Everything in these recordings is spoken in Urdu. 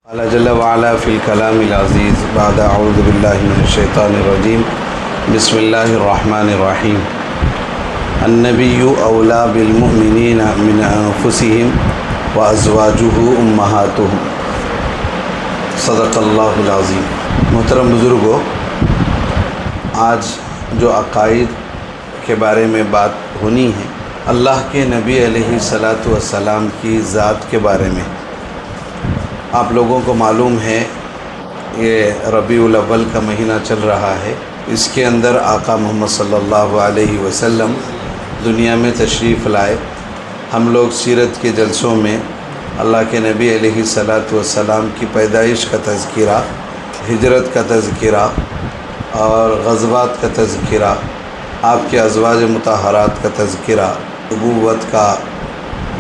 قال جل وعلا فی الکلام العزیز بعد اعوذ باللہ من الشیطان الرجیم بسم اللہ الرحمن الرحیم النبی اولا بالمؤمنین من انفسهم وازواجہ امہاتہم صدق اللہ العظیم۔ محترم بزرگوں، آج جو عقائد کے بارے میں بات ہونی ہے، اللہ کے نبی علیہ الصلاۃ والسلام کی ذات کے بارے میں۔ آپ لوگوں کو معلوم ہے یہ ربیع الاول کا مہینہ چل رہا ہے، اس کے اندر آقا محمد صلی اللہ علیہ وسلم دنیا میں تشریف لائے۔ ہم لوگ سیرت کے جلسوں میں اللہ کے نبی علیہ الصلاۃ والسلام کی پیدائش کا تذکرہ، ہجرت کا تذکرہ اور غزوات کا تذکرہ، آپ کے ازواج مطہرات کا تذکرہ، نبوت کا،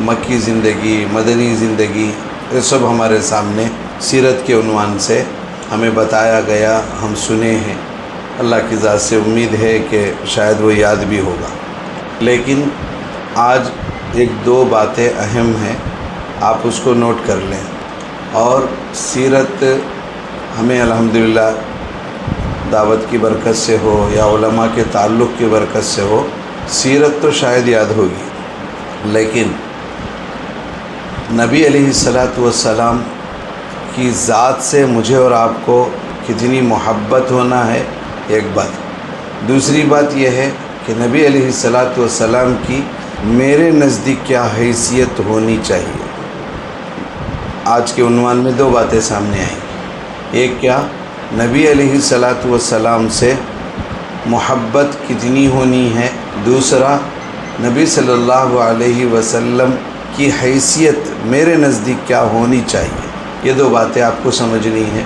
مکی زندگی، مدنی زندگی، یہ سب ہمارے سامنے سیرت کے عنوان سے ہمیں بتایا گیا، ہم سنے ہیں۔ اللہ کی ذات سے امید ہے کہ شاید وہ یاد بھی ہوگا، لیکن آج ایک دو باتیں اہم ہیں، آپ اس کو نوٹ کر لیں۔ اور سیرت ہمیں الحمدللہ دعوت کی برکت سے ہو یا علماء کے تعلق کی برکت سے ہو، سیرت تو شاید یاد ہوگی، لیکن نبی علیہ الصلاۃ والسلام کی ذات سے مجھے اور آپ کو کتنی محبت ہونا ہے، ایک بات۔ دوسری بات یہ ہے کہ نبی علیہ الصلاۃ والسلام کی میرے نزدیک کیا حیثیت ہونی چاہیے۔ آج کے عنوان میں دو باتیں سامنے آئیں گی۔ ایک کیا، نبی علیہ الصلاۃ والسلام سے محبت کتنی ہونی ہے۔ دوسرا، نبی صلی اللہ علیہ وسلم کی حیثیت میرے نزدیک کیا ہونی چاہیے۔ یہ دو باتیں آپ کو سمجھنی ہیں۔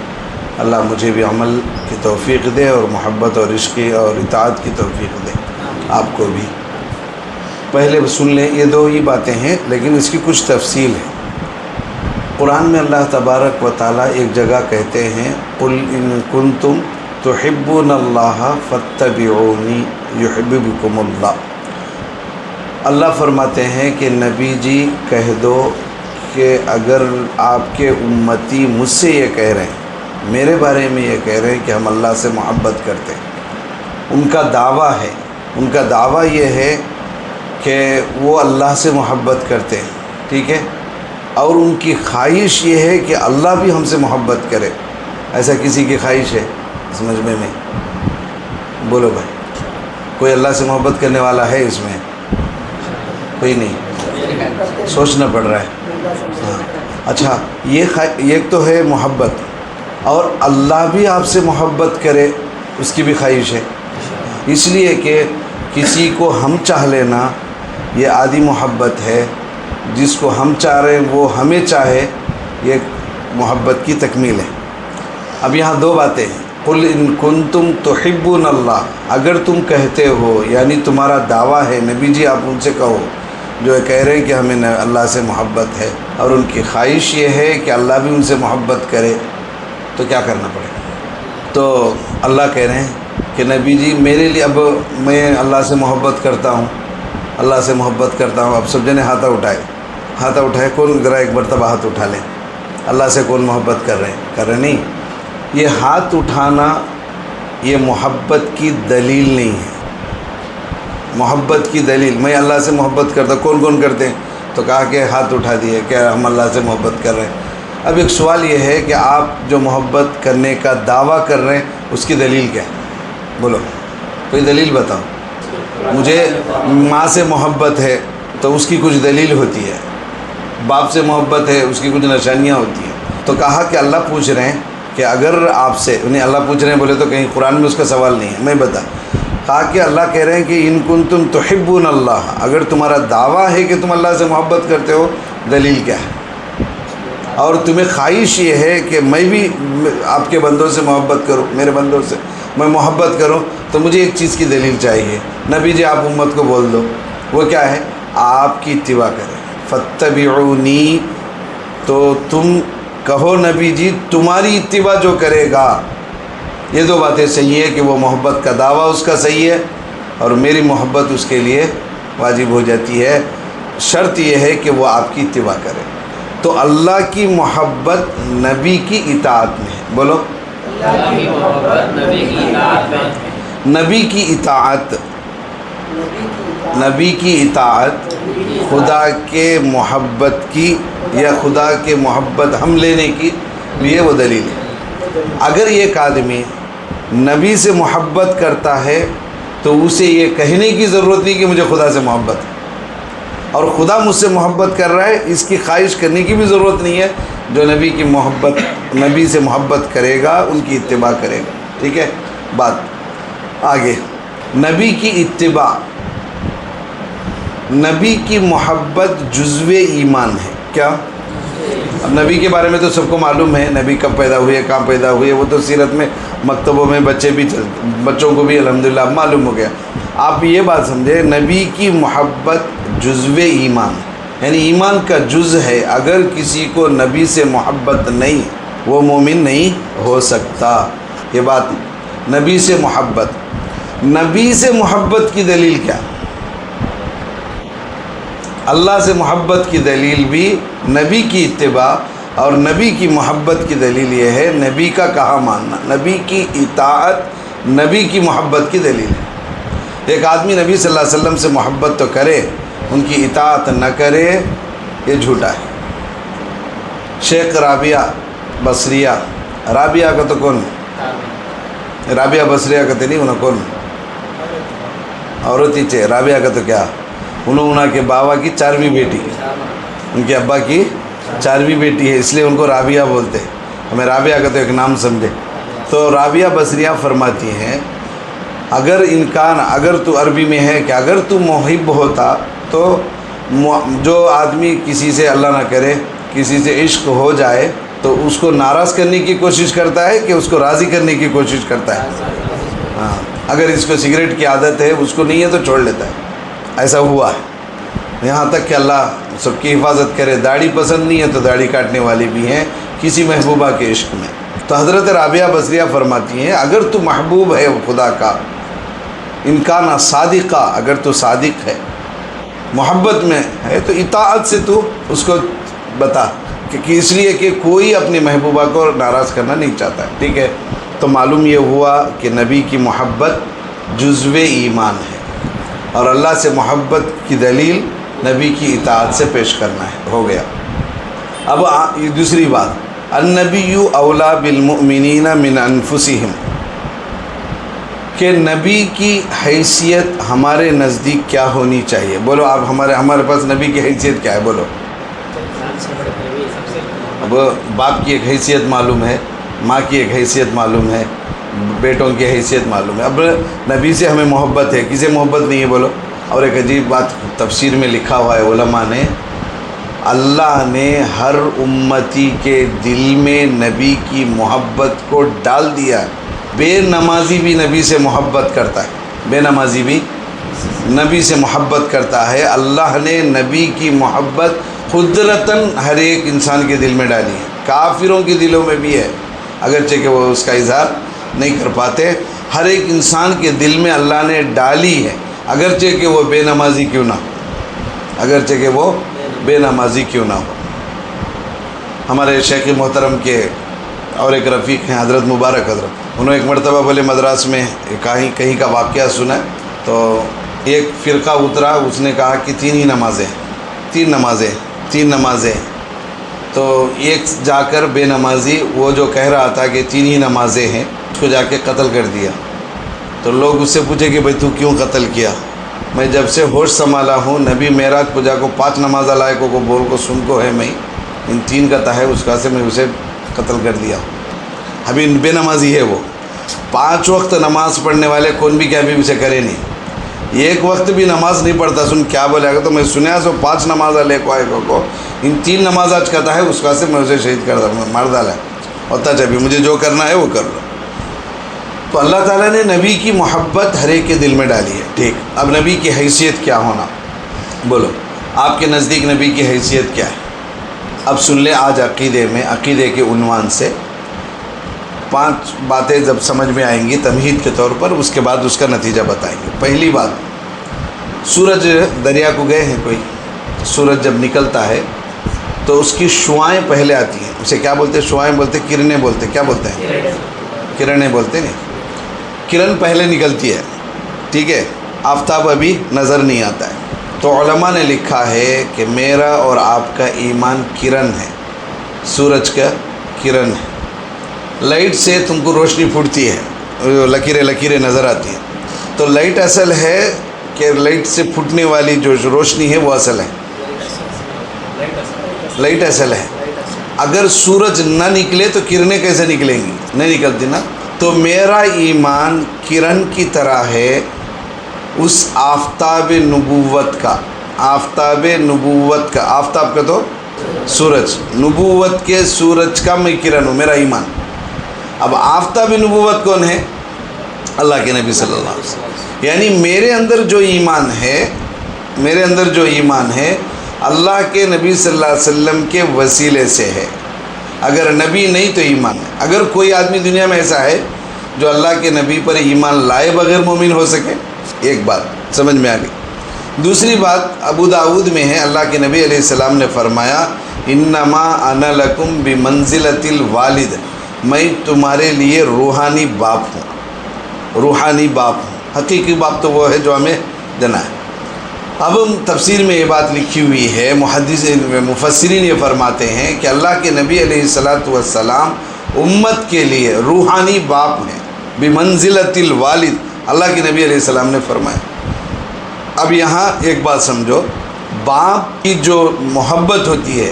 اللہ مجھے بھی عمل کی توفیق دے اور محبت اور عشق اور اطاعت کی توفیق دے، آپ کو بھی۔ پہلے سن لیں، یہ دو ہی باتیں ہیں لیکن اس کی کچھ تفصیل ہے۔ قرآن میں اللہ تبارک و تعالیٰ ایک جگہ کہتے ہیں، قُلْ إِن كُنتُمْ تُحِبُّونَ اللَّهَ فَاتَّبِعُونِي يُحِبِّبْكُمُ اللَّهُ۔ اللہ فرماتے ہیں کہ نبی جی کہہ دو کہ اگر آپ کے امتی مجھ سے یہ کہہ رہے ہیں، میرے بارے میں یہ کہہ رہے ہیں کہ ہم اللہ سے محبت کرتے ہیں، ان کا دعویٰ ہے، ان کا دعویٰ یہ ہے کہ وہ اللہ سے محبت کرتے ہیں، ٹھیک ہے، اور ان کی خواہش یہ ہے کہ اللہ بھی ہم سے محبت کرے۔ ایسا کسی کی خواہش ہے اس مجمع میں؟ بولو بھائی، کوئی اللہ سے محبت کرنے والا ہے اس میں؟ کوئی نہیں، سوچنا پڑ رہا ہے۔ ہاں، اچھا، یہ تو ہے محبت، اور اللہ بھی آپ سے محبت کرے اس کی بھی خواہش ہے، اس لیے کہ کسی کو ہم چاہ لینا یہ آدھی محبت ہے، جس کو ہم چاہ رہے ہیں وہ ہمیں چاہے، یہ محبت کی تکمیل ہے۔ اب یہاں دو باتیں ہیں، قُلْ إِن كُنتُمْ تُحِبُّونَ اللَّهَ، اگر تم کہتے ہو، یعنی تمہارا دعویٰ ہے، نبی جی آپ ان سے کہو جو کہہ رہے ہیں کہ ہمیں اللہ سے محبت ہے اور ان کی خواہش یہ ہے کہ اللہ بھی ان سے محبت کرے، تو کیا کرنا پڑے گا؟ تو اللہ کہہ رہے ہیں کہ نبی جی میرے لیے، اب میں اللہ سے محبت کرتا ہوں، اللہ سے محبت کرتا ہوں۔ اب سب جنے ہاتھ اٹھائے، کون ذرا ایک مرتبہ ہاتھ اٹھا لیں، اللہ سے کون محبت کر رہے ہیں؟ نہیں، یہ ہاتھ اٹھانا یہ محبت کی دلیل نہیں ہے۔ محبت کی دلیل، میں اللہ سے محبت کرتا، کون کرتے ہیں؟ تو کہا کہ ہاتھ اٹھا دیے کہ ہم اللہ سے محبت کر رہے ہیں۔ اب ایک سوال یہ ہے کہ آپ جو محبت کرنے کا دعویٰ کر رہے ہیں اس کی دلیل کیا ہے؟ بولو، کوئی دلیل بتاؤ مجھے۔ ماں سے محبت ہے تو اس کی کچھ دلیل ہوتی ہے، باپ سے محبت ہے اس کی کچھ نشانیاں ہوتی ہیں۔ تو کہا کہ اللہ پوچھ رہے ہیں کہ اگر آپ سے، انہیں اللہ پوچھ رہے ہیں بولے تو کہیں قرآن میں اس کا سوال نہیں ہے، میں بتا۔ کہا کہ اللہ کہہ رہے ہیں کہ ان کنتم تحبون اللہ، اگر تمہارا دعویٰ ہے کہ تم اللہ سے محبت کرتے ہو، دلیل کیا ہے؟ اور تمہیں خواہش یہ ہے کہ میں بھی آپ کے بندوں سے محبت کروں، میرے بندوں سے میں محبت کروں، تو مجھے ایک چیز کی دلیل چاہیے۔ نبی جی آپ امت کو بول دو، وہ کیا ہے؟ آپ کی اتباع کریں، فاتبعونی، تو تم کہو نبی جی تمہاری اتباع جو کرے گا، یہ دو باتیں صحیح ہے کہ وہ محبت کا دعویٰ اس کا صحیح ہے اور میری محبت اس کے لیے واجب ہو جاتی ہے، شرط یہ ہے کہ وہ آپ کی اتباع کرے۔ تو اللہ کی محبت نبی کی اطاعت میں ہے. بولو اللہ کی محبت نبی کی اطاعت میں ہے. نبی کی اطاعت، نبی کی اطاعت خدا کے محبت کی یا خدا کے محبت ہم لینے کی لیے وہ دلیل ہے. اگر ایک آدمی نبی سے محبت کرتا ہے تو اسے یہ کہنے کی ضرورت نہیں کہ مجھے خدا سے محبت ہے، اور خدا مجھ سے محبت کر رہا ہے اس کی خواہش کرنے کی بھی ضرورت نہیں ہے. جو نبی کی محبت، نبی سے محبت کرے گا ان کی اتباع کرے گا. ٹھیک ہے. بات آگے، نبی کی اتباع، نبی کی محبت جزو ایمان ہے. کیا؟ اب نبی کے بارے میں تو سب کو معلوم ہے، نبی کب پیدا ہوئے، کہاں پیدا ہوئے، وہ تو سیرت میں مکتبوں میں بچوں کو بھی الحمدللہ معلوم ہو گیا. آپ یہ بات سمجھے، نبی کی محبت جزو ایمان، یعنی ایمان کا جز ہے. اگر کسی کو نبی سے محبت نہیں وہ مومن نہیں ہو سکتا. یہ بات نبی سے محبت، نبی سے محبت کی دلیل کیا؟ اللہ سے محبت کی دلیل بھی نبی کی اتباع، اور نبی کی محبت کی دلیل یہ ہے نبی کا کہا ماننا. نبی کی اطاعت نبی کی محبت کی دلیل ہے. ایک آدمی نبی صلی اللہ علیہ وسلم سے محبت تو کرے، ان کی اطاعت نہ کرے، یہ جھوٹا ہے. شیخ رابعہ بصریہ، رابعہ کا تو کون؟ رابعہ بصریہ کا تو نہیں، انہوں کون؟ عورت ہی چاہے. رابعہ کا تو کیا، انہوں کے بابا کی 4ویں بیٹی ہے، ان کے ابا کی 4ویں بیٹی ہے، اس لیے ان کو رابعہ بولتے ہیں. ہمیں رابعہ کا تو ایک نام سمجھے. تو رابعہ بصریہ فرماتی ہیں اگر امکان، اگر تو عربی میں ہے کہ اگر تو محب ہوتا تو جو آدمی کسی سے اللہ نہ کرے کسی سے عشق ہو جائے تو اس کو ناراض کرنے کی کوشش کرتا ہے کہ اس کو راضی کرنے کی کوشش کرتا ہے. ہاں، اگر اس کو سگریٹ کی عادت ہے اس کو نہیں ہے تو چھوڑ لیتا ہے. ایسا ہوا ہے، یہاں تک کہ اللہ سب کی حفاظت کرے. داڑھی پسند نہیں ہے تو داڑھی کاٹنے والی بھی ہیں کسی محبوبہ کے عشق میں. تو حضرت رابعہ بصریہ فرماتی ہیں اگر تو محبوب ہے خدا کا، امکان صادقہ، اگر تو صادق ہے محبت میں ہے تو اطاعت سے تو اس کو بتا کہ اس لیے کہ کوئی اپنی محبوبہ کو ناراض کرنا نہیں چاہتا ہے. ٹھیک ہے. تو معلوم یہ ہوا کہ نبی کی محبت جزو ایمان ہے، اور اللہ سے محبت کی دلیل نبی کی اطاعت سے پیش کرنا ہے. ہو گیا. اب یہ دوسری بات، النبی اولا بالمؤمنین من انفسہم، کہ نبی کی حیثیت ہمارے نزدیک کیا ہونی چاہیے. بولو آپ، ہمارے پاس نبی کی حیثیت کیا ہے؟ بولو. اب باپ کی ایک حیثیت معلوم ہے، ماں کی ایک حیثیت معلوم ہے، بیٹوں کی حیثیت معلوم ہے. اب نبی سے ہمیں محبت ہے، کسی سے محبت نہیں ہے؟ بولو. اور ایک عجیب بات تفسیر میں لکھا ہوا ہے علماء نے، اللہ نے ہر امتی کے دل میں نبی کی محبت کو ڈال دیا. بے نمازی بھی نبی سے محبت کرتا ہے، بے نمازی بھی نبی سے محبت کرتا ہے. اللہ نے نبی کی محبت قدرتاً ہر ایک انسان کے دل میں ڈالی ہے. کافروں کے دلوں میں بھی ہے، اگرچہ کہ وہ اس کا اظہار نہیں کر پاتے. ہر ایک انسان کے دل میں اللہ نے ڈالی ہے، اگرچہ کہ وہ بے نمازی کیوں نہ ہو، اگرچہ کہ وہ بے نمازی کیوں نہ ہو. ہمارے شیخ محترم کے اور ایک رفیق ہیں حضرت مبارک حضرت، انہوں نے ایک مرتبہ بولے مدراس میں کہیں کا واقعہ سنا، تو ایک فرقہ اترا، اس نے کہا کہ تین نمازیں. تو ایک جا کر بے نمازی وہ جو کہہ رہا تھا کہ 3 ہی نمازیں ہیں، اس کو جا کے قتل کر دیا. تو لوگ اس سے پوچھے کہ بھئی تو کیوں قتل کیا؟ میں جب سے ہوش سنبھالا ہوں نبی معراج کو جا کو 5 نماز لائق کو بول کو سن کو ہے، میں ان 3 کا تھا ہے اس کا سے میں اسے قتل کر دیا. ابھی بے نمازی ہے وہ، 5 وقت نماز پڑھنے والے کون بھی کیا بھی اسے کرے نہیں. ایک وقت بھی نماز نہیں پڑھتا، سن کیا بولے گا تو میں سنیا سو 5 نماز لے کو ان 3 نماز آج کہتا ہے اس کا سے میں اسے شہید کر دوں، مار ڈالا ہوتا چاہیے مجھے جو کرنا ہے وہ کر لو. تو اللہ تعالیٰ نے نبی کی محبت ہر ایک کے دل میں ڈالی ہے. ٹھیک. اب نبی کی حیثیت کیا ہونا؟ بولو آپ کے نزدیک نبی کی حیثیت کیا ہے؟ اب سن لے، آج عقیدے کے عنوان سے 5 باتیں جب سمجھ میں آئیں گی تمہید کے طور پر، اس کے بعد اس کا نتیجہ بتائیں گے. پہلی بات، سورج دریا کو گئے ہیں کوئی؟ سورج جب نکلتا ہے تو اس کی شعائیں پہلے آتی ہیں. اسے کیا بولتے ہیں؟ شعائیں بولتے ہیں، کرنیں بولتے ہیں. کیا بولتے ہیں؟ کرنیں بولتے ہیں. کرن پہلے نکلتی ہے، ٹھیک ہے، آفتاب ابھی نظر نہیں آتا ہے. تو علماء نے لکھا ہے کہ میرا اور آپ کا ایمان کرن ہے، سورج کا کرن ہے. لائٹ سے تم کو روشنی پھوٹتی ہے، لکیریں لکیریں نظر آتی ہیں. تو لائٹ اصل ہے کہ لائٹ سے پھوٹنے والی جو روشنی ہے وہ اصل ہے. لائٹ اصل ہے. اگر سورج نہ نکلے تو کرنیں کیسے نکلیں گی؟ نہیں نکلتی نا. تو میرا ایمان کرن کی طرح ہے اس آفتاب نبوت کا. آفتاب نبوت کا، آفتاب کا تو سورج، نبوت کے سورج کا میں کرن ہوں، میرا ایمان. اب آفتاب نبوت کون ہے؟ اللہ کے نبی صلی اللہ علیہ وسلم. یعنی میرے اندر جو ایمان ہے، میرے اندر جو ایمان ہے اللہ کے نبی صلی اللہ علیہ وسلم کے وسیلے سے ہے. اگر نبی نہیں تو ایمان ہے. اگر کوئی آدمی دنیا میں ایسا ہے جو اللہ کے نبی پر ایمان لائے بغیر مومن ہو سکے، ایک بات سمجھ میں آ گئی. دوسری بات ابو داؤد میں ہے، اللہ کے نبی علیہ السلام نے فرمایا انما انا لکم بمنزلۃ الوالد، میں تمہارے لیے روحانی باپ ہوں. روحانی باپ ہوں. حقیقی باپ تو وہ ہے جو ہمیں جنا ہے. اب تفسیر میں یہ بات لکھی ہوئی ہے، مفسرین یہ فرماتے ہیں کہ اللہ کے نبی علیہ السلام امت کے لیے روحانی باپ ہیں، بمنزلۃ الوالد. اللہ کے نبی علیہ السلام نے فرمایا. اب یہاں ایک بات سمجھو، باپ کی جو محبت ہوتی ہے،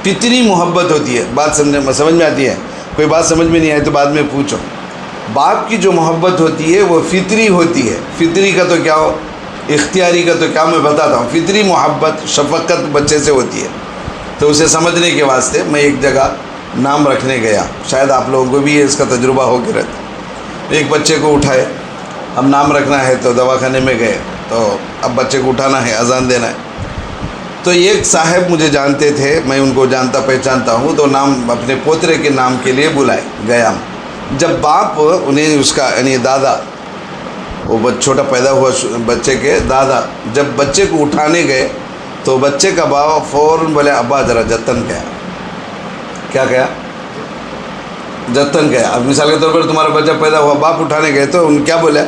فطری محبت ہوتی ہے. بات سمجھ میں آتی ہے؟ کوئی بات سمجھ میں نہیں آئی تو بعد میں پوچھو. باپ کی جو محبت ہوتی ہے وہ فطری ہوتی ہے. فطری کا تو کیا ہو، اختیاری کا تو کیا، میں بتاتا ہوں. فطری محبت، شفقت بچے سے ہوتی ہے. تو اسے سمجھنے کے واسطے میں ایک جگہ نام رکھنے گیا، شاید آپ لوگوں کو بھی اس کا تجربہ ہو کے رہتا. ایک بچے کو اٹھائے، اب نام رکھنا ہے تو دواخانے میں گئے، تو اب بچے کو اٹھانا ہے، اذان دینا ہے. تو ایک صاحب مجھے جانتے تھے، میں ان کو جانتا پہچانتا ہوں، تو نام اپنے پوترے کے نام کے لیے بلائے گیا. جب باپ انہیں اس کا یعنی دادا، وہ چھوٹا پیدا ہوا بچے کے دادا، جب بچے کو اٹھانے گئے تو بچے کا بابا فوراً بولے ابا ذرا جتن کیا. کیا کیا؟ جتن کیا. اب مثال کے طور پر تمہارا بچہ پیدا ہوا، باپ اٹھانے گئے تو ان کیا بولے؟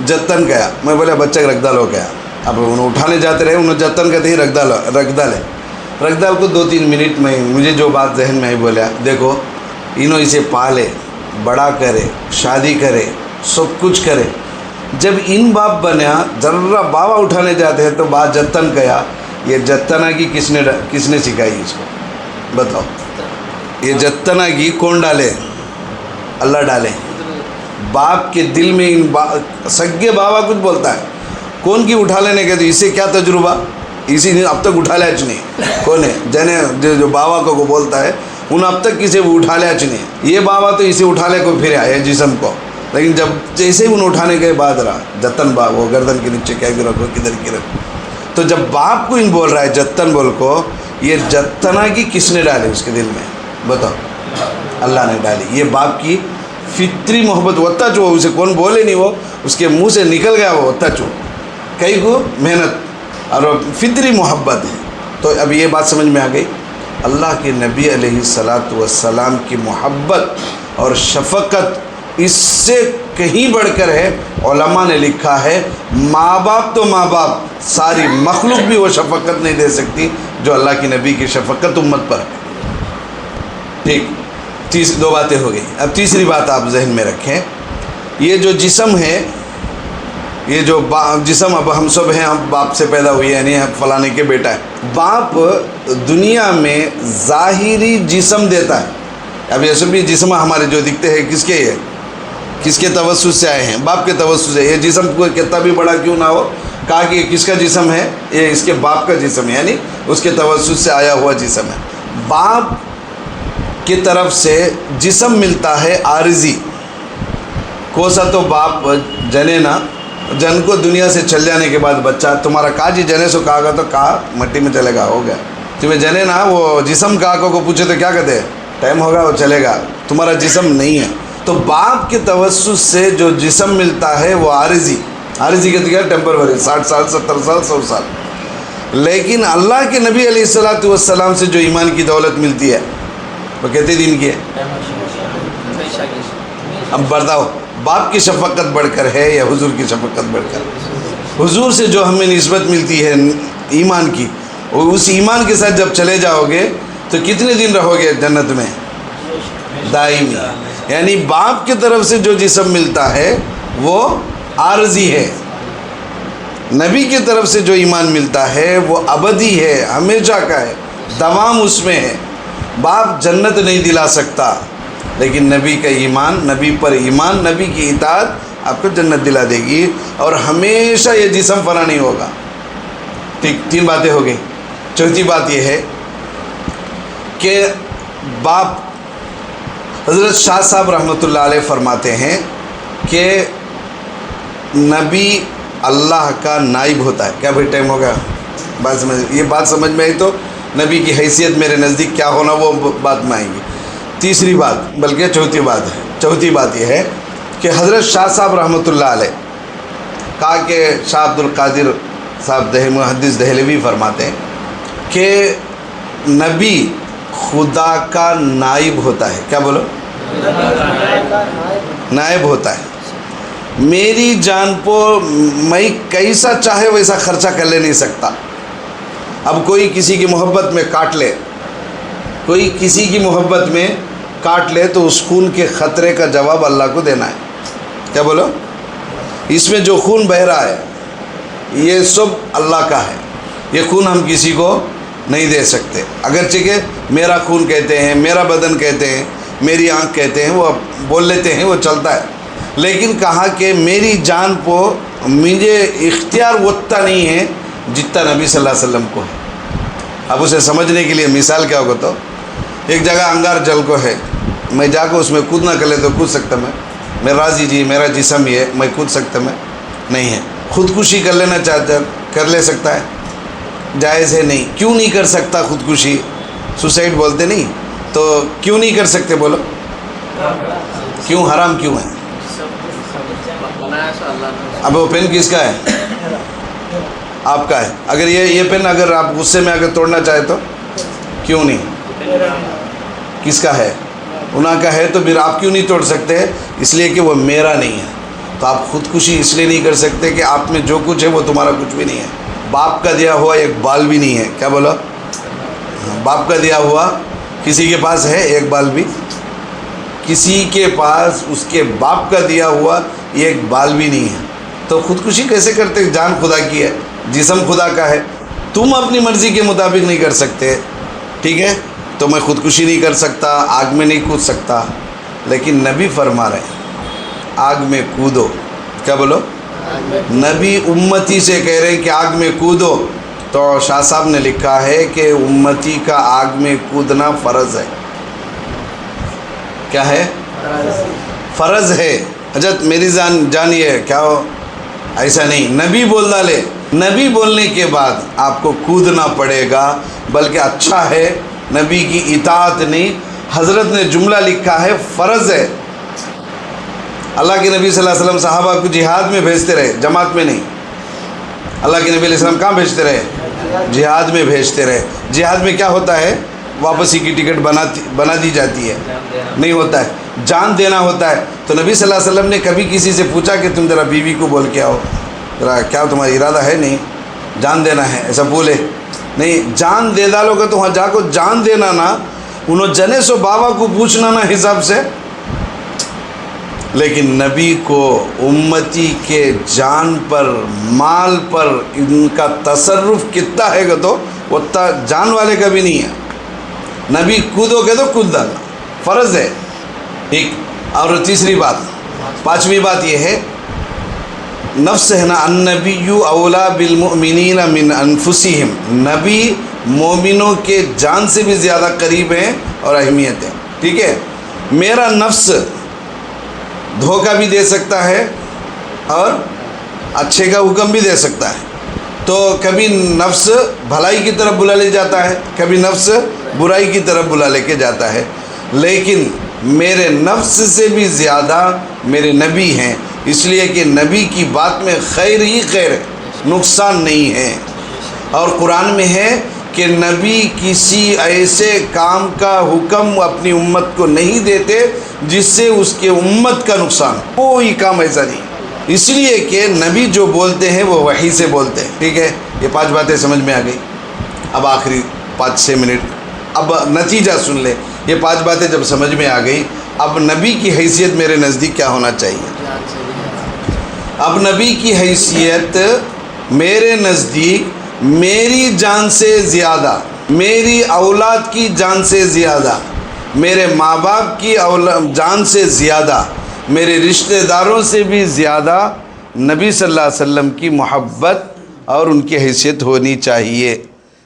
جتن کیا. میں بولے بچہ رکھ ڈالو کیا. اب انہوں اٹھانے جاتے رہے، انہوں جتن کہتے ہی رکھ ڈالے. رکھ ڈال کو 2-3 منٹ میں مجھے جو بات ذہن میں آئی، بولا دیکھو انہوں اسے پالے، بڑا کرے، شادی کرے، سب کچھ کرے. جب ان باپ بنیا، ذرا بابا اٹھانے جاتے ہیں تو بات جتن کیا. یہ جتنا کی کس نے سکھائی اس کو؟ بتاؤ. یہ جتنا کی کون ڈالے؟ اللہ ڈالے. باپ کے دل میں سگے بابا کچھ بولتا ہے، کون کی اٹھا لینے کے؟ تو اسے کیا تجربہ، اسی نے اب تک اٹھا لیا نہیں. کون ہے جنے جو بابا کو بولتا ہے، انہوں اب تک کسی وہ اٹھا لیا نہیں. یہ بابا تو اسے اٹھا لے کو پھر آئے جسم کو، لیکن جب جیسے ہی انہوں اٹھانے کے بعد رہا جتن باپ، وہ گردن کے نیچے کیا بھی رکھو، کدھر کی رکھو. تو جب باپ کو ان بول رہا ہے جتن بول کو، یہ جتنا کی کس نے ڈالی اس کے دل میں؟ بتاؤ. اللہ نے ڈالی. یہ باپ کی فطری محبت ہوتا جو اسے کون بولے نہیں، وہ اس کے منہ سے نکل گیا، وہ ہوتا چو کئی کو محنت اور فطری محبت ہے. تو اب یہ بات سمجھ میں آ گئی. اللہ کے نبی علیہ السلام کی محبت اور شفقت اس سے کہیں بڑھ کر ہے. علماء نے لکھا ہے ماں باپ تو ماں باپ، ساری مخلوق بھی وہ شفقت نہیں دے سکتی جو اللہ کے نبی کی شفقت امت پر ہے. ٹھیک، 2 باتیں ہو گئی. اب تیسری بات آپ ذہن میں رکھیں، یہ جو جسم ہے، یہ جو جسم، اب ہم سب ہیں، ہم باپ سے پیدا ہوئے، یعنی فلانے کے بیٹا ہے. باپ دنیا میں ظاہری جسم دیتا ہے. اب یہ سب بھی جسم ہمارے جو دکھتے ہیں کس کے، یہ کس کے توسط سے آئے ہیں؟ باپ کے توسط سے. یہ جسم کو کتنا بھی بڑا کیوں نہ ہو، کہا کہ یہ کس کا جسم ہے؟ یہ اس کے باپ کا جسم ہے، یعنی اس کے توسط سے آیا ہوا جسم ہے. باپ کی طرف سے جسم ملتا ہے عارضی. کوسا تو باپ جنے نا، جن کو دنیا سے چل جانے کے بعد بچہ تمہارا کہا جی جنے سو کہا گا تو کہا مٹی میں چلے گا، ہو گیا. تمہیں جنے نا، وہ جسم کہا کو پوچھے تو کیا کہتے ہیں؟ ٹائم ہوگا وہ چلے گا، تمہارا جسم نہیں ہے. تو باپ کے توسط سے جو جسم ملتا ہے وہ عارضی. عارضی کہتے کیا؟ ٹیمپروری، 60 سال، 70 سال، 100 سال. لیکن اللہ کے نبی علیہ الصلوۃ والسلام سے جو ایمان کی دولت ملتی ہے وہ کتنے دن کی ہے؟ اب بتاؤ، باپ کی شفقت بڑھ کر ہے یا حضور کی شفقت بڑھ کر؟ حضور سے جو ہمیں نسبت ملتی ہے ایمان کی، اس ایمان کے ساتھ جب چلے جاؤ گے تو کتنے دن رہو گے جنت میں؟ دائمی۔ یعنی باپ کی طرف سے جو جسم ملتا ہے وہ عارضی ہے، نبی کی طرف سے جو ایمان ملتا ہے وہ ابدی ہے، ہمیشہ کا ہے، دوام اس میں ہے۔ باپ جنت نہیں دلا سکتا، لیکن نبی کا ایمان، نبی پر ایمان، نبی کی اطاعت آپ کو جنت دلا دے گی، اور ہمیشہ یہ جسم فنا نہیں ہوگا۔ ٹھیک، 3 باتیں ہو گئی۔ چوتھی بات یہ ہے کہ باپ، حضرت شاہ صاحب رحمۃ اللہ علیہ فرماتے ہیں کہ نبی اللہ کا نائب ہوتا ہے۔ کیا بھائی ٹائم ہوگا؟ یہ بات سمجھ میں آئی تو نبی کی حیثیت میرے نزدیک کیا ہونا وہ بات میں آئیں گی۔ تیسری بات، بلکہ چوتھی بات ہے، چوتھی بات یہ ہے کہ حضرت شاہ صاحب رحمۃ اللہ علیہ کہا کہ شاہ عبد القادر صاحب محدث دہلوی فرماتے ہیں کہ نبی خدا کا نائب ہوتا ہے۔ کیا بولو؟ نائب ہوتا ہے۔ میری جان پر میں کیسا چاہے ویسا خرچہ کر لے نہیں سکتا۔ اب کوئی کسی کی محبت میں کاٹ لے، کوئی کسی کی محبت میں کاٹ لے تو اس خون کے خطرے کا جواب اللہ کو دینا ہے۔ کیا بولو؟ اس میں جو خون بہہ رہا ہے یہ سب اللہ کا ہے، یہ خون ہم کسی کو نہیں دے سکتے۔ اگرچہ کہ میرا خون کہتے ہیں، میرا بدن کہتے ہیں، میری آنکھ کہتے ہیں، وہ بول لیتے ہیں، وہ چلتا ہے، لیکن کہا کہ میری جان کو مجھے اختیار اتنا نہیں ہے جتنا نبی صلی اللہ علیہ وسلم کو ہے۔ اب اسے سمجھنے کے لیے مثال کیا ہوگا، تو ایک جگہ انگار جل کو ہے، میں جا کے اس میں کود نہ کر لے تو کود سکتا میں راضی جی میرا جسم یہ ہے، میں کود سکتا میں نہیں ہے۔ خودکشی کر لینا چاہتا کر لے سکتا ہے، جائز ہے نہیں۔ کیوں نہیں کر سکتا خودکشی؟ سوسائڈ بولتے نہیں تو کیوں نہیں کر سکتے بولو؟ کیوں حرام کیوں ہے؟ اب وہ پین کس کا ہے؟ آپ کا ہے۔ اگر یہ پین اگر آپ غصے میں اگر توڑنا چاہے تو کیوں نہیں؟ کس کا ہے؟ انہاں کا ہے، تو پھر آپ کیوں نہیں توڑ سکتے؟ اس لیے کہ وہ میرا نہیں ہے۔ تو آپ خودکشی اس لیے نہیں کر سکتے کہ آپ میں جو کچھ ہے وہ تمہارا کچھ بھی نہیں ہے۔ باپ کا دیا ہوا ایک بال بھی نہیں ہے۔ کیا بولو؟ باپ کا دیا ہوا کسی کے پاس ہے ایک بال بھی؟ کسی کے پاس اس کے باپ کا دیا ہوا ایک بال بھی نہیں ہے، تو خودکشی کیسے کرتے؟ جان خدا کی ہے، جسم خدا کا ہے، تم اپنی مرضی کے مطابق نہیں کر سکتے۔ ٹھیک ہے، تو میں خودکشی نہیں کر سکتا، آگ میں نہیں کود سکتا، لیکن نبی فرما رہے ہیں آگ میں کودو۔ کیا بولو؟ نبی امتی سے کہہ رہے ہیں کہ آگ میں کودو، تو شاہ صاحب نے لکھا ہے کہ امتی کا آگ میں کودنا فرض ہے۔ کیا ہے؟ فرض ہے۔ حضرت میری جانیے کیا ہو؟ ایسا نہیں، نبی بول ڈالے، نبی بولنے کے بعد آپ کو کودنا پڑے گا، بلکہ اچھا ہے نبی کی اطاعت نہیں۔ حضرت نے جملہ لکھا ہے فرض ہے۔ اللہ کے نبی صلی اللہ علیہ وسلم صحابہ کو جہاد میں بھیجتے رہے، جماعت میں نہیں۔ اللہ کے نبی علیہ السلام کہاں بھیجتے رہے؟ جہاد میں بھیجتے رہے۔ جہاد میں کیا ہوتا ہے؟ واپسی کی ٹکٹ بنا دی جاتی ہے؟ نہیں ہوتا ہے، جان دینا ہوتا ہے۔ تو نبی صلی اللہ علیہ وسلم نے کبھی کسی سے پوچھا کہ تم ذرا بیوی کو بول کے آؤ، ذرا کیا تمہارا ارادہ ہے؟ نہیں، جان دینا ہے، ایسا بولے نہیں، جان دے ڈالو گے تو وہاں جا کو جان دینا نا، انہوں جنے سو بابا کو پوچھنا نا حساب سے۔ لیکن نبی کو امتی کے جان پر، مال پر ان کا تصرف کتنا ہے گا تو اتنا جان والے کا بھی نہیں ہے۔ نبی کودو کہ تو کود ڈالنا فرض ہے۔ ٹھیک، اور تیسری بات، پانچویں بات یہ ہے، نفس ہے نا، النبی اولا بالمؤمنین من انفسہم، نبی مومنوں کے جان سے بھی زیادہ قریب ہیں اور اہمیت ہے۔ ٹھیک ہے، میرا نفس دھوکہ بھی دے سکتا ہے اور اچھے کا حکم بھی دے سکتا ہے، تو کبھی نفس بھلائی کی طرف بلا لے جاتا ہے، کبھی نفس برائی کی طرف بلا لے کے جاتا ہے، لیکن میرے نفس سے بھی زیادہ میرے نبی ہیں، اس لیے کہ نبی کی بات میں خیر ہی خیر ہے، نقصان نہیں ہے۔ اور قرآن میں ہے کہ نبی کسی ایسے کام کا حکم اپنی امت کو نہیں دیتے جس سے اس کے امت کا نقصان، کوئی کام ایسا نہیں، اس لیے کہ نبی جو بولتے ہیں وہ وحی سے بولتے ہیں۔ ٹھیک ہے، یہ 5 باتیں سمجھ میں آ گئی۔ اب آخری 5-6 منٹ، اب نتیجہ سن لے۔ یہ 5 باتیں جب سمجھ میں آ گئی، اب نبی کی حیثیت میرے نزدیک کیا ہونا چاہیے؟ اب نبی کی حیثیت میرے نزدیک میری جان سے زیادہ، میری اولاد کی جان سے زیادہ، میرے ماں باپ کی جان سے زیادہ، میرے رشتہ داروں سے بھی زیادہ نبی صلی اللہ علیہ وسلم کی محبت اور ان کی حیثیت ہونی چاہیے۔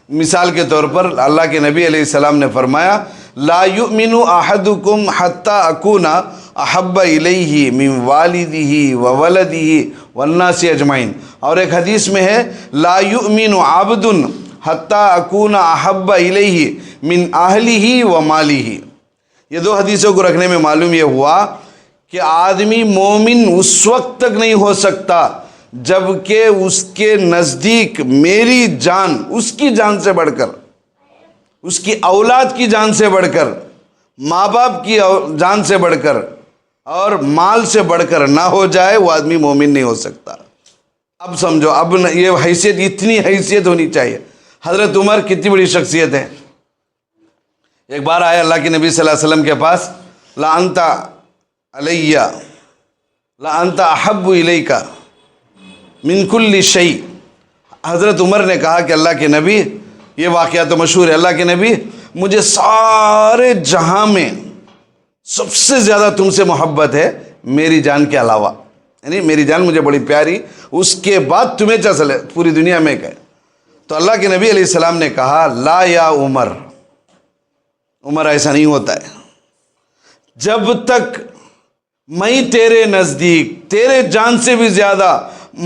مثال کے طور پر اللہ کے نبی علیہ السلام نے فرمایا لا یؤمن احدکم حتی اکون احب الیہ من والدہ وولدہ والناس اجمعین، اور ایک حدیث میں ہے لا یؤمن عبد حتی اکون احب الیہ من اہلہ ومالہ۔ یہ 2 حدیثوں کو رکھنے میں معلوم یہ ہوا کہ آدمی مومن اس وقت تک نہیں ہو سکتا جب کہ اس کے نزدیک میری جان، اس کی جان سے بڑھ کر، اس کی اولاد کی جان سے بڑھ کر، ماں باپ کی جان سے بڑھ کر اور مال سے بڑھ کر نہ ہو جائے، وہ آدمی مومن نہیں ہو سکتا۔ اب سمجھو، اب یہ حیثیت، اتنی حیثیت ہونی چاہیے۔ حضرت عمر کتنی بڑی شخصیت ہے۔ ایک بار آئے اللہ کے نبی صلی اللہ علیہ وسلم کے پاس، لا انت علیہ لا انت احب الیک من کل شیء۔ حضرت عمر نے کہا کہ اللہ کے نبی، یہ واقعہ تو مشہور ہے، اللہ کے نبی مجھے سارے جہاں میں سب سے زیادہ تم سے محبت ہے میری جان کے علاوہ، یعنی میری جان مجھے بڑی پیاری، اس کے بعد تمہیں چلے پوری دنیا میں کہے۔ تو اللہ کے نبی علیہ السلام نے کہا لا یا عمر، عمر ایسا نہیں ہوتا ہے، جب تک میں تیرے نزدیک تیرے جان سے بھی زیادہ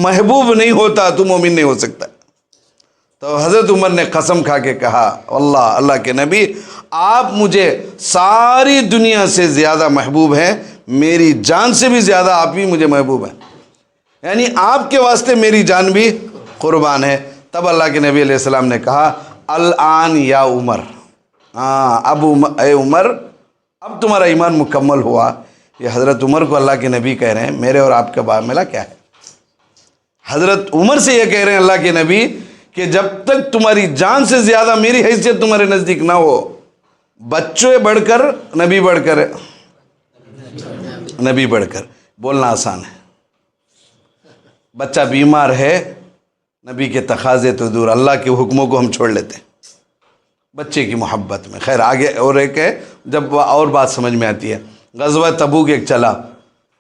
محبوب نہیں ہوتا تو مومن نہیں ہو سکتا۔ تو حضرت عمر نے قسم کھا کے کہا اللہ کے نبی آپ مجھے ساری دنیا سے زیادہ محبوب ہیں، میری جان سے بھی زیادہ آپ ہی مجھے محبوب ہیں، یعنی آپ کے واسطے میری جان بھی قربان ہے۔ تب اللہ کے نبی علیہ السلام نے کہا الآن یا عمر، اب اے عمر اب تمہارا ایمان مکمل ہوا۔ یہ حضرت عمر کو اللہ کے نبی کہہ رہے ہیں میرے اور آپ کا معاملہ کیا ہے؟ حضرت عمر سے یہ کہہ رہے ہیں اللہ کے نبی کہ جب تک تمہاری جان سے زیادہ میری حیثیت تمہارے نزدیک نہ ہو، بچوں بڑھ کر نبی بڑھ کر، نبی بڑھ کر بولنا آسان ہے، بچہ بیمار ہے، نبی کے تقاضے تو دور، اللہ کے حکموں کو ہم چھوڑ لیتے ہیں بچے کی محبت میں۔ خیر آگے اور ایک ہے جب اور بات سمجھ میں آتی ہے، غزوہ تبوک ایک چلا،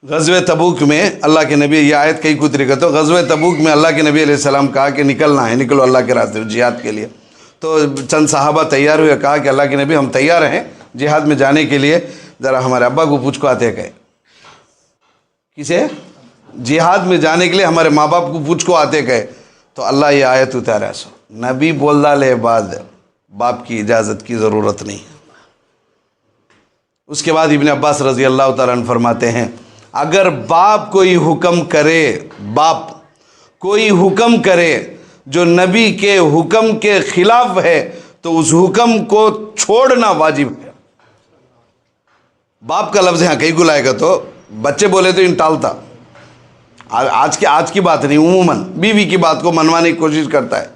غزوہ تبوک میں اللہ کے نبی، یہ آیت کئی کو طریقہ، تو غزوہ تبوک میں اللہ کے نبی علیہ السلام کہا کہ نکلنا ہے، نکلو اللہ کے راستے جہاد کے لیے۔ تو چند صحابہ تیار ہوئے، کہا کہ اللہ کے نبی ہم تیار ہیں جہاد میں جانے کے لیے، ذرا ہمارے ابا کو پوچھ کو آتے کہے، کسے؟ جہاد میں جانے کے لیے ہمارے ماں باپ کو پوچھ کو آتے کہے۔ تو اللہ یہ آیت اتارا، سو نبی بول ڈالے بعد باپ کی اجازت کی ضرورت نہیں۔ اس کے بعد ابن عباس رضی اللہ تعالیٰ عنہ فرماتے ہیں اگر باپ کوئی حکم کرے، باپ کوئی حکم کرے جو نبی کے حکم کے خلاف ہے تو اس حکم کو چھوڑنا واجب ہے۔ باپ کا لفظ یہاں کہیں کو لائے گا، تو بچے بولے تو ان ٹالتا، آج کی بات نہیں، عموماً بیوی کی بات کو منوانے کی کوشش کرتا ہے،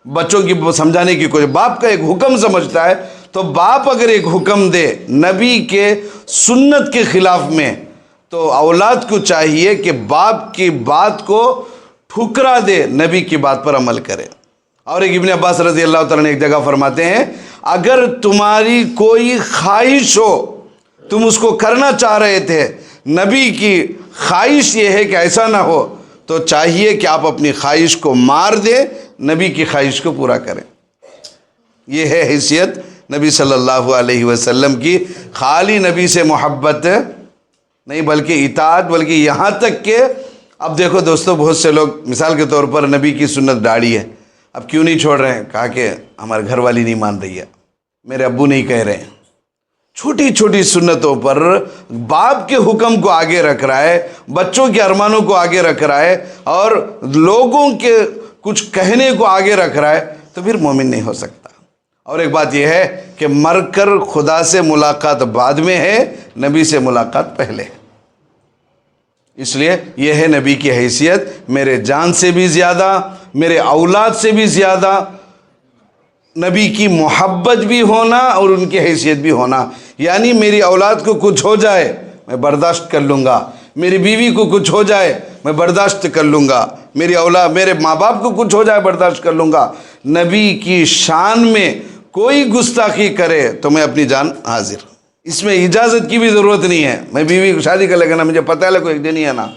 بچوں کی سمجھانے کی کوشش، باپ کا ایک حکم سمجھتا ہے، تو باپ اگر ایک حکم دے نبی کے سنت کے خلاف میں تو اولاد کو چاہیے کہ باپ کی بات کو ٹھکرا دے، نبی کی بات پر عمل کرے۔ اور ایک ابن عباس رضی اللہ تعالیٰ نے ایک جگہ فرماتے ہیں اگر تمہاری کوئی خواہش ہو، تم اس کو کرنا چاہ رہے تھے، نبی کی خواہش یہ ہے کہ ایسا نہ ہو، تو چاہیے کہ آپ اپنی خواہش کو مار دیں، نبی کی خواہش کو پورا کریں۔ یہ ہے حیثیت نبی صلی اللہ علیہ وسلم کی، خالی نبی سے محبت نہیں بلکہ اطاعت، بلکہ یہاں تک کہ اب دیکھو دوستو، بہت سے لوگ مثال کے طور پر نبی کی سنت داڑھی ہے، اب کیوں نہیں چھوڑ رہے ہیں؟ کہا کہ ہمارے گھر والی نہیں مان رہی ہے، میرے ابو نہیں کہہ رہے ہیں۔ چھوٹی چھوٹی سنتوں پر باپ کے حکم کو آگے رکھ رہا ہے، بچوں کے ارمانوں کو آگے رکھ رہا ہے، اور لوگوں کے کچھ کہنے کو آگے رکھ رہا ہے، تو پھر مومن نہیں ہو سکتا۔ اور ایک بات یہ ہے کہ مر کر خدا سے ملاقات بعد میں ہے، نبی سے ملاقات پہلے ہے۔ اس لیے یہ ہے نبی کی حیثیت، میرے جان سے بھی زیادہ، میرے اولاد سے بھی زیادہ نبی کی محبت بھی ہونا اور ان کی حیثیت بھی ہونا۔ یعنی میری اولاد کو کچھ ہو جائے میں برداشت کر لوں گا، میری بیوی کو کچھ ہو جائے میں برداشت کر لوں گا، میری اولاد میرے ماں باپ کو کچھ ہو جائے برداشت کر لوں گا۔ نبی کی شان میں کوئی گستاخی کرے تو میں اپنی جان حاضر۔ اس میں اجازت کی بھی ضرورت نہیں ہے، میں بیوی کو شادی کر لے نا، مجھے پتہ ہے کوئی نہیں ہے نا،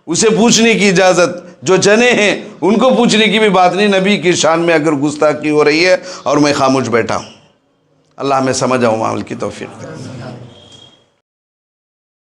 اسے پوچھنے کی اجازت، جو جنے ہیں ان کو پوچھنے کی بھی بات نہیں۔ نبی کی شان میں اگر گستاخی ہو رہی ہے اور میں خاموش بیٹھا ہوں، اللہ ہمیں سمجھ اور عمل کی توفیق دے۔